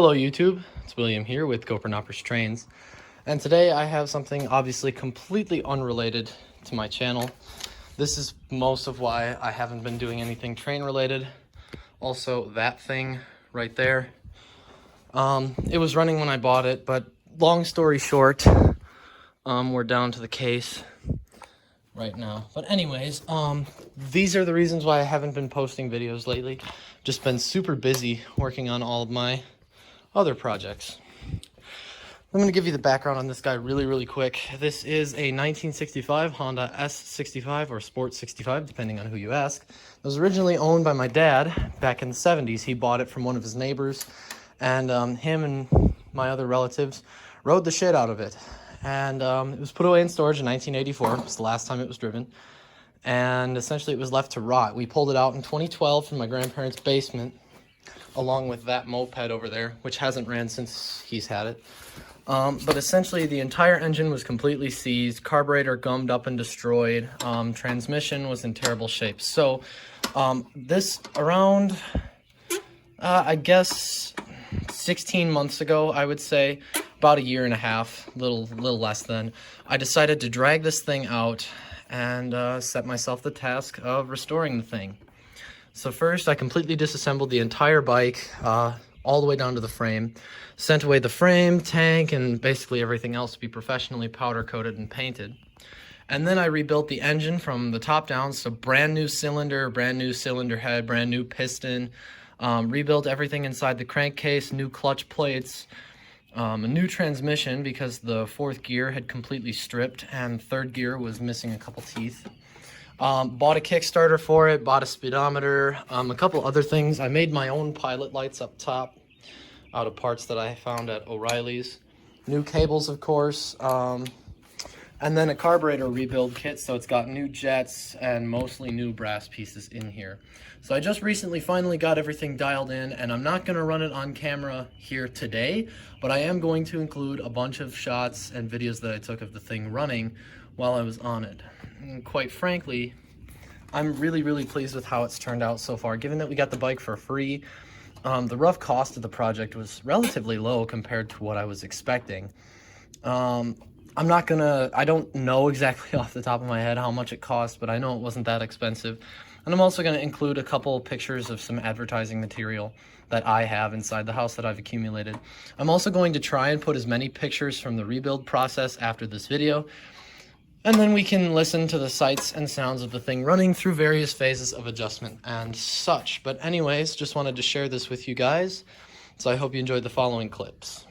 Hello YouTube, it's William here with Gophernoppers Trains, and today I have something obviously completely unrelated to my channel. This is most of why I haven't been doing anything train related. Also, that thing right there, it was running when I bought it, but long story short, we're down to the case right now. But anyways, these are the reasons why I haven't been posting videos lately. Just been super busy working on all of my other projects. I'm going to give you the background on this guy really quick. This is a 1965 Honda S65 or Sport 65, depending on who you ask. It was originally owned by my dad back in the 70s. He bought it from one of his neighbors, and him and my other relatives rode the shit out of it. And it was put away in storage in 1984. It was the last time it was driven. And essentially it was left to rot. We pulled it out in 2012 from my grandparents' basement, along with that moped over there, which hasn't ran since he's had it. But essentially the entire engine was completely seized, carburetor gummed up and destroyed, transmission was in terrible shape. So this around, I guess 16 months ago, I would say, about a year and a half, little less than, I decided to drag this thing out and set myself the task of restoring the thing. So first, I completely disassembled the entire bike, all the way down to the frame, sent away the frame, tank, and basically everything else to be professionally powder coated and painted. And then I rebuilt the engine from the top down, so brand new cylinder head, brand new piston, rebuilt everything inside the crankcase, new clutch plates, a new transmission because the fourth gear had completely stripped and third gear was missing a couple teeth. Bought a Kickstarter for it, bought a speedometer, a couple other things. I made my own pilot lights up top out of parts that I found at O'Reilly's. New cables, of course, and then a carburetor rebuild kit, so it's got new jets and mostly new brass pieces in here. So I just recently finally got everything dialed in, and I'm not going to run it on camera here today, but I am going to include a bunch of shots and videos that I took of the thing running while I was on it. And quite frankly, I'm really pleased with how it's turned out so far, given that we got the bike for free. The rough cost of the project was relatively low compared to what I was expecting. I don't know exactly off the top of my head how much it cost, but I know it wasn't that expensive. And I'm also going to include a couple pictures of some advertising material that I have inside the house that I've accumulated. I'm also going to try and put as many pictures from the rebuild process after this video, and then we can listen to the sights and sounds of the thing running through various phases of adjustment and such. But anyways, just wanted to share this with you guys, so I hope you enjoyed the following clips.